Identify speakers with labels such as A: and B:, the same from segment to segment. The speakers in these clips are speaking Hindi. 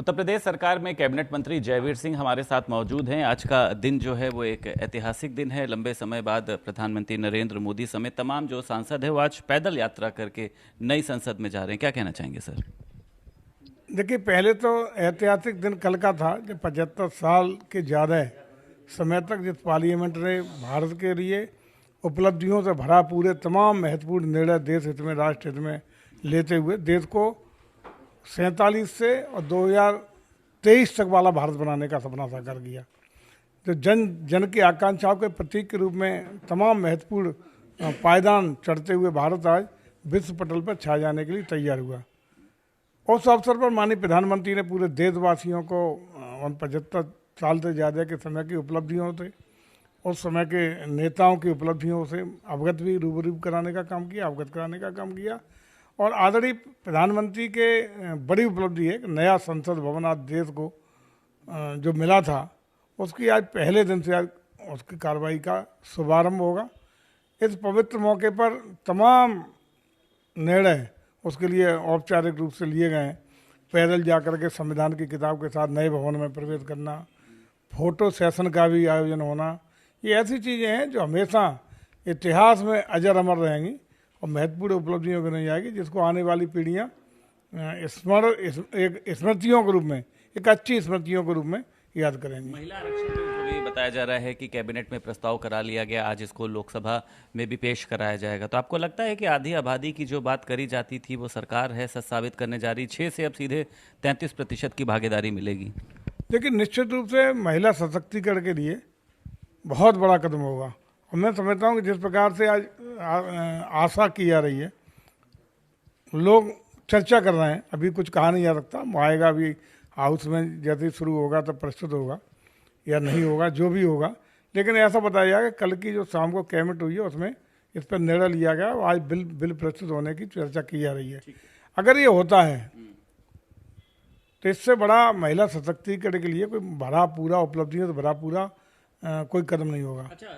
A: उत्तर प्रदेश सरकार में कैबिनेट मंत्री जयवीर सिंह हमारे साथ मौजूद हैं। आज का दिन जो है वो एक ऐतिहासिक दिन है। लंबे समय बाद प्रधानमंत्री नरेंद्र मोदी समेत तमाम जो सांसद है वो आज पैदल यात्रा करके नई संसद में जा रहे हैं। क्या कहना चाहेंगे सर?
B: देखिए, पहले तो ऐतिहासिक दिन कल का था जब 75 साल के ज़्यादा समय तक जिस पार्लियामेंट ने भारत के लिए उपलब्धियों से भरा पूरे तमाम महत्वपूर्ण निर्णय देश हित में, राष्ट्र हित में लेते हुए देश को 47 से और 2023 तक वाला भारत बनाने का सपना साकार किया। जो जन जन की आकांक्षाओं के प्रतीक के रूप में तमाम महत्वपूर्ण पायदान चढ़ते हुए भारत आज विश्व पटल पर छा जाने के लिए तैयार हुआ। उस अवसर पर माननीय प्रधानमंत्री ने पूरे देशवासियों को उन 75 साल से ज़्यादा के समय की उपलब्धियों से, उस समय के नेताओं की उपलब्धियों से अवगत भी रूबरू कराने का काम किया, अवगत कराने का काम किया। और आदरणीय प्रधानमंत्री के बड़ी उपलब्धि है कि नया संसद भवन आज देश को जो मिला था, उसकी आज पहले दिन से आज उसकी कार्रवाई का शुभारंभ होगा। इस पवित्र मौके पर तमाम निर्णय उसके लिए औपचारिक रूप से लिए गए हैं। पैदल जाकर के संविधान की किताब के साथ नए भवन में प्रवेश करना, फोटो सेशन का भी आयोजन होना, ये ऐसी चीज़ें हैं जो हमेशा इतिहास में अजर अमर रहेंगी और महत्वपूर्ण उपलब्धियों की नहीं जाएगी, जिसको आने वाली पीढ़ियाँ एक स्मृतियों के रूप में, एक अच्छी स्मृतियों के रूप में याद करेंगी।
A: महिला आरक्षण जो भी बताया जा रहा है कि कैबिनेट में प्रस्ताव करा लिया गया, आज इसको लोकसभा में भी पेश कराया जाएगा, तो आपको लगता है कि आधी आबादी की जो बात करी जाती थी वो सरकार है सच साबित करने जा रही, 6 से अब सीधे 33% की भागीदारी मिलेगी?
B: देखिए, निश्चित रूप से महिला सशक्तिकरण के लिए बहुत बड़ा कदम होगा और मैं समझता हूँ कि जिस प्रकार से आज आशा की जा रही है, लोग चर्चा कर रहे हैं, अभी कुछ कहा नहीं जा सकता, आएगा अभी हाउस में, जैसे ही शुरू होगा तब प्रस्तुत होगा या नहीं होगा, जो भी होगा। लेकिन ऐसा बताया गया कि कल की जो शाम को कैबिनेट हुई है उसमें इस पर निर्णय लिया गया और आज बिल प्रस्तुत होने की चर्चा की जा रही है। अगर ये होता है तो इससे बड़ा महिला सशक्तिकरण के लिए कोई भरा पूरा उपलब्धियों से भरा पूरा कोई कदम नहीं होगा।
A: अच्छा,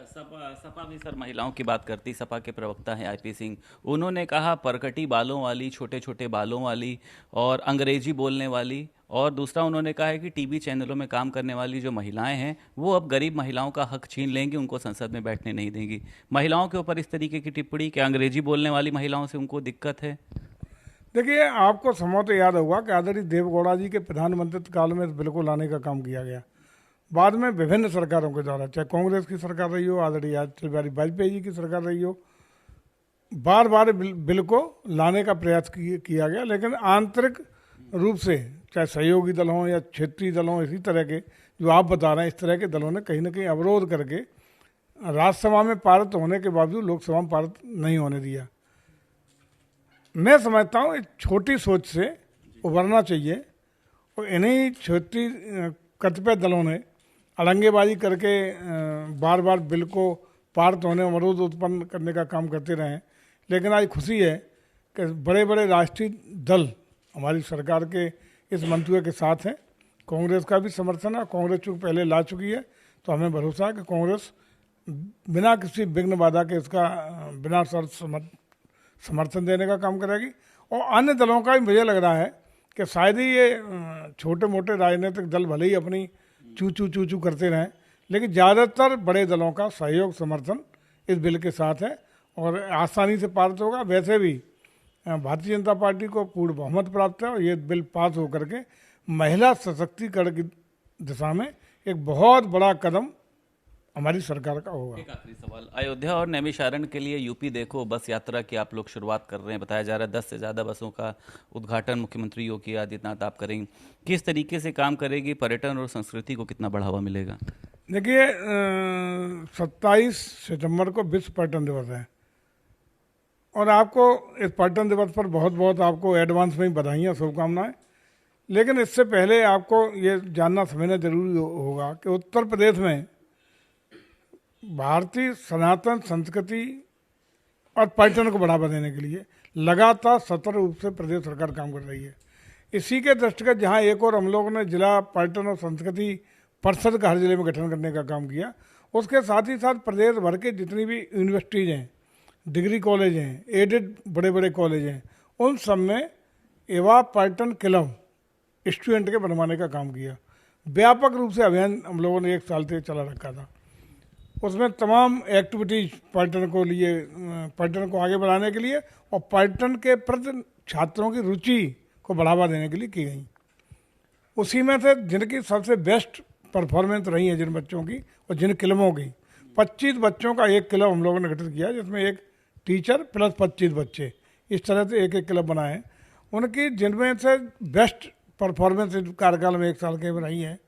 A: सपा भी सर महिलाओं की बात करती, सपा के प्रवक्ता हैं आईपी सिंह, उन्होंने कहा परकटी बालों वाली, छोटे छोटे बालों वाली और अंग्रेजी बोलने वाली, और दूसरा उन्होंने कहा है कि टीवी चैनलों में काम करने वाली जो महिलाएं हैं वो अब गरीब महिलाओं का हक छीन लेंगी, उनको संसद में बैठने नहीं देंगी। महिलाओं के ऊपर इस तरीके की टिप्पणी, क्या अंग्रेजी बोलने वाली महिलाओं से उनको दिक्कत है?
B: देखिए, आपको संभवतः याद होगा कि आदरणीय देवेगौड़ा जी के प्रधानमंत्रित्व काल में इस बिल को लाने का काम किया गया। बाद में विभिन्न सरकारों के द्वारा, चाहे कांग्रेस की सरकार रही हो, आदरणीय अटल बिहारी वाजपेयी जी की सरकार रही हो, बार बार बिल को लाने का प्रयास किया गया। लेकिन आंतरिक रूप से चाहे सहयोगी दल हों या क्षेत्रीय दल हों, इसी तरह के जो आप बता रहे हैं, इस तरह के दलों ने कहीं ना कहीं अवरोध करके राज्यसभा में पारित होने के बावजूद लोकसभा में पारित नहीं होने दिया। मैं समझता हूँ एक छोटी सोच से उभरना चाहिए और इन्हीं छोटी कतिपय दलों ने अड़ंगेबाजी करके बार बार बिल को पारित होने में अवरोध उत्पन्न करने का काम करते रहे। लेकिन आज खुशी है कि बड़े बड़े राष्ट्रीय दल हमारी सरकार के इस मंतव्य के साथ हैं। कांग्रेस का भी समर्थन है, कांग्रेस चूँकि पहले ला चुकी है तो हमें भरोसा है कि कांग्रेस बिना किसी विघ्न बाधा के इसका बिना शर्त समर्थन देने का काम करेगी। और अन्य दलों का भी मुझे लग रहा है कि शायद ही ये छोटे मोटे राजनीतिक दल भले ही अपनी चू चू करते रहें, लेकिन ज़्यादातर बड़े दलों का सहयोग समर्थन इस बिल के साथ है और आसानी से पारित होगा। वैसे भी भारतीय जनता पार्टी को पूर्ण बहुमत प्राप्त है और ये बिल पास होकर के महिला सशक्तिकरण की दिशा में एक बहुत बड़ा कदम हमारी सरकार का होगा।
A: एक आखिरी सवाल, अयोध्या और नैमिषारण्य के लिए यूपी देखो बस यात्रा की आप लोग शुरुआत कर रहे हैं, बताया जा रहा है 10 से ज़्यादा बसों का उद्घाटन मुख्यमंत्री योगी आदित्यनाथ आप करेंगे, किस तरीके से काम करेगी, पर्यटन और संस्कृति को कितना बढ़ावा मिलेगा?
B: देखिए, 27 सितंबर को विश्व पर्यटन दिवस है और आपको इस पर्यटन दिवस पर बहुत बहुत आपको एडवांस में ही बधाइयाँ, शुभकामनाएं। लेकिन इससे पहले आपको ये जानना समझना जरूरी होगा कि उत्तर प्रदेश में भारतीय सनातन संस्कृति और पर्यटन को बढ़ावा देने के लिए लगातार सतत रूप से प्रदेश सरकार काम कर रही है। इसी के दृष्टिगत जहां एक और हम लोगों ने जिला पर्यटन और संस्कृति परिषद का हर जिले में गठन करने का काम किया, उसके साथ ही साथ प्रदेश भर के जितनी भी यूनिवर्सिटीज़ हैं, डिग्री कॉलेज हैं, एडेड बड़े बड़े कॉलेज हैं, उन सब में युवा पर्यटन क्लब स्टूडेंट के बनवाने का काम किया। व्यापक रूप से अभियान हम लोगों ने 1 साल से चला रखा था। उसमें तमाम एक्टिविटीज पर्यटन को आगे बढ़ाने के लिए और पर्यटन के प्रति छात्रों की रुचि को बढ़ावा देने के लिए की गई। उसी में से जिनकी सबसे बेस्ट परफॉर्मेंस रही है जिन बच्चों की और जिन क्लबों की, 25 बच्चों का एक क्लब हम लोगों ने गठित किया, जिसमें एक टीचर प्लस 25 बच्चे, इस तरह से एक क्लब बनाए। उनकी जिनमें से बेस्ट परफॉर्मेंस कार्यकाल में 1 साल के में रही है,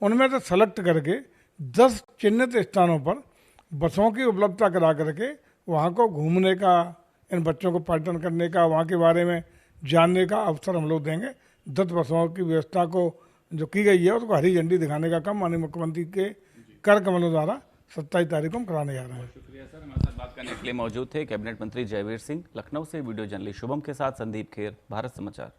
B: उनमें से सेलेक्ट करके 10 चिन्हित स्थानों पर बसों की उपलब्धता करा करके वहाँ को घूमने का, इन बच्चों को पर्यटन करने का, वहाँ के बारे में जानने का अवसर हम लोग देंगे। 10 बसों की व्यवस्था को जो की गई है उसको हरी झंडी दिखाने का काम माननीय मुख्यमंत्री के कर कमलों द्वारा 27 तारीख को हम कराने जा रहे हैं।
A: शुक्रिया सर, हमारे साथ बात करने के लिए मौजूद थे कैबिनेट मंत्री जयवीर सिंह। लखनऊ से वीडियो जर्नलिस्ट शुभम के साथ संदीप खेर, भारत समाचार।